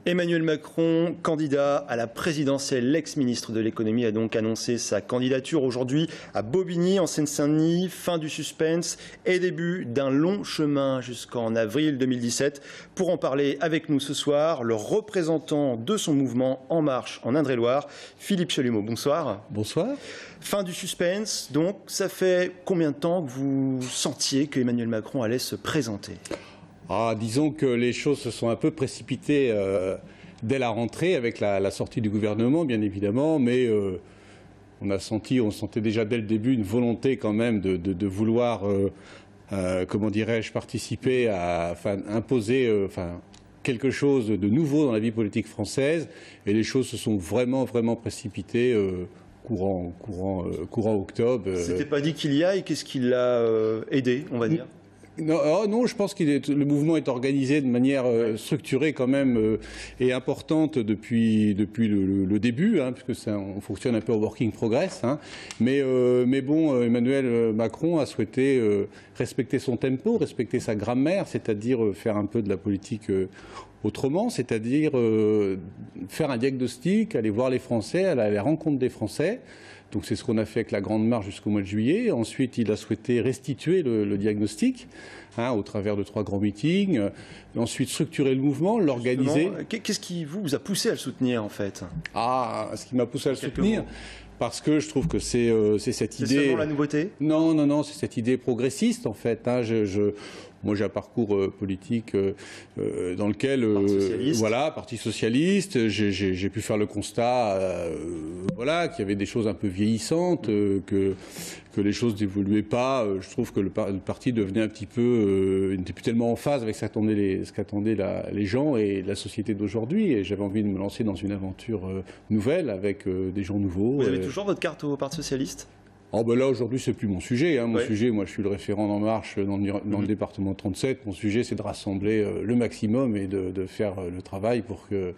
Emmanuel Macron, candidat à la présidentielle, l'ex-ministre de l'économie a donc annoncé sa candidature aujourd'hui à Bobigny, en Seine-Saint-Denis. Fin du suspense et début d'un long chemin jusqu'en avril 2017. Pour en parler avec nous ce soir, le représentant de son mouvement En Marche en Indre-et-Loire, Philippe Chalumeau. Bonsoir. Bonsoir. Fin du suspense, donc ça fait combien de temps que vous sentiez que Emmanuel Macron allait se présenter ? Disons que les choses se sont un peu précipitées dès la rentrée avec la sortie du gouvernement, bien évidemment, mais on sentait déjà dès le début une volonté quand même de vouloir, comment dirais-je, participer à imposer quelque chose de nouveau dans la vie politique française, et les choses se sont vraiment précipitées courant octobre. C'était pas dit qu'il y aille, qu'est-ce qui l'a aidé, on va dire ? Non, je pense que le mouvement est organisé de manière structurée quand même et importante depuis le début, puisque on fonctionne un peu au working progress. Mais bon, Emmanuel Macron a souhaité respecter son tempo, respecter sa grammaire, c'est-à-dire faire un peu de la politique autrement, c'est-à-dire faire un diagnostic, aller voir les Français, aller à la rencontre des Français. Donc c'est ce qu'on a fait avec la Grande Marche jusqu'au mois de juillet. Ensuite, il a souhaité restituer le diagnostic au travers de 3 grands meetings. Ensuite, structurer le mouvement, l'organiser. Qu'est-ce qui vous a poussé à le soutenir en fait ? Ce qui m'a poussé à le soutenir, parce que je trouve que c'est cette idée... C'est seulement la nouveauté ? Non, c'est cette idée progressiste en fait. Moi, j'ai un parcours politique dans lequel, Parti socialiste, j'ai pu faire le constat, qu'il y avait des choses un peu vieillissantes, que les choses n'évoluaient pas. Je trouve que le parti devenait un petit peu, n'était plus tellement en phase avec ce qu'attendaient les gens et la société d'aujourd'hui. Et j'avais envie de me lancer dans une aventure nouvelle avec des gens nouveaux. Vous avez toujours votre carte au Parti socialiste ? Là, aujourd'hui, c'est plus mon sujet. Mon sujet, moi, je suis le référent d'En Marche dans le département 37. Mon sujet, c'est de rassembler le maximum et de faire le travail pour que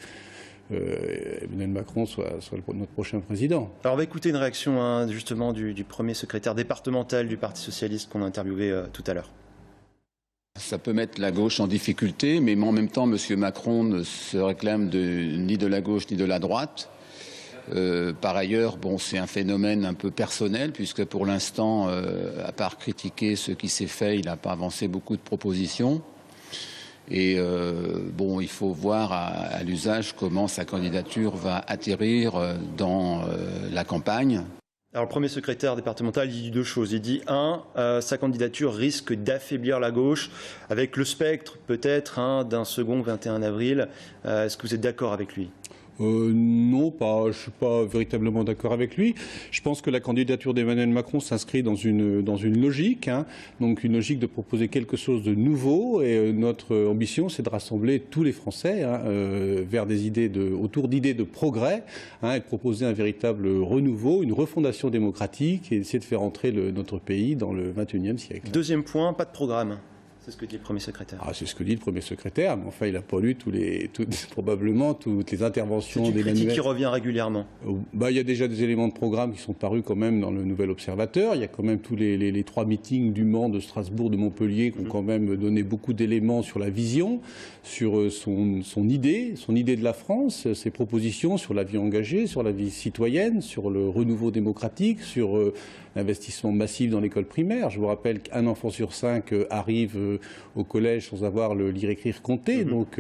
Emmanuel Macron soit notre prochain président. Alors, on va écouter une réaction justement du premier secrétaire départemental du Parti socialiste qu'on a interviewé tout à l'heure. Ça peut mettre la gauche en difficulté, mais en même temps, M. Macron ne se réclame ni de la gauche ni de la droite. Par ailleurs, c'est un phénomène un peu personnel, puisque pour l'instant, à part critiquer ce qui s'est fait, il n'a pas avancé beaucoup de propositions. Et il faut voir à l'usage comment sa candidature va atterrir dans la campagne. Alors, le premier secrétaire départemental dit 2 choses. Il dit, sa candidature risque d'affaiblir la gauche, avec le spectre peut-être d'un second 21 avril. Est-ce que vous êtes d'accord avec lui ? Non, je ne suis pas véritablement d'accord avec lui. Je pense que la candidature d'Emmanuel Macron s'inscrit dans une logique, donc une logique de proposer quelque chose de nouveau. Et notre ambition, c'est de rassembler tous les Français vers autour d'idées de progrès, et de proposer un véritable renouveau, une refondation démocratique, et d'essayer de faire entrer notre pays dans le XXIe siècle. Deuxième point, pas de programme. C'est ce que dit le premier secrétaire. C'est ce que dit le premier secrétaire, mais enfin, il n'a pas lu probablement toutes les interventions d'Emmanuel. C'est une critique qui revient régulièrement. Il y a déjà des éléments de programme qui sont parus quand même dans le Nouvel Observateur. Il y a quand même tous les 3 meetings du Mans, de Strasbourg, de Montpellier qui ont quand même donné beaucoup d'éléments sur la vision, sur son idée de la France, ses propositions sur la vie engagée, sur la vie citoyenne, sur le renouveau démocratique, sur l'investissement massif dans l'école primaire. Je vous rappelle qu'1 enfant sur 5 arrive au collège sans avoir le lire, écrire, compter. Donc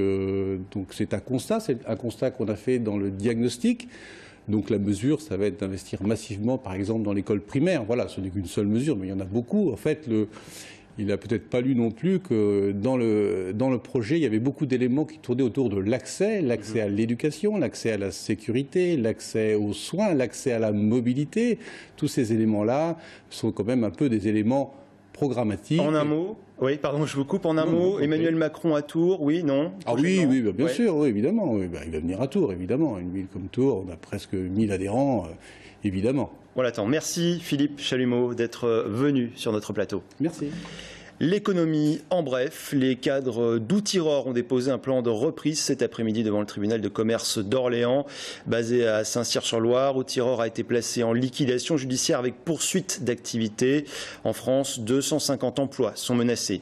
c'est un constat qu'on a fait dans le diagnostic. Donc la mesure, ça va être d'investir massivement, par exemple, dans l'école primaire. Voilà, ce n'est qu'une seule mesure, mais il y en a beaucoup. En fait, il n'a peut-être pas lu non plus que dans le projet, il y avait beaucoup d'éléments qui tournaient autour de l'accès à l'éducation, l'accès à la sécurité, l'accès aux soins, l'accès à la mobilité. Tous ces éléments-là sont quand même un peu des éléments programmatiques. En un mot, oui, pardon, je vous coupe. En un mot, Emmanuel Macron à Tours, oui, non ? Oui, bien sûr, oui, évidemment. Oui, il va venir à Tours, évidemment. Une ville comme Tours, on a presque 1000 adhérents, évidemment. Voilà, merci Philippe Chalumeau d'être venu sur notre plateau. Merci. L'économie, en bref, les cadres d'Outiror ont déposé un plan de reprise cet après-midi devant le tribunal de commerce d'Orléans. Basé à Saint-Cyr-sur-Loire, Outiror a été placé en liquidation judiciaire avec poursuite d'activité. En France, 250 emplois sont menacés.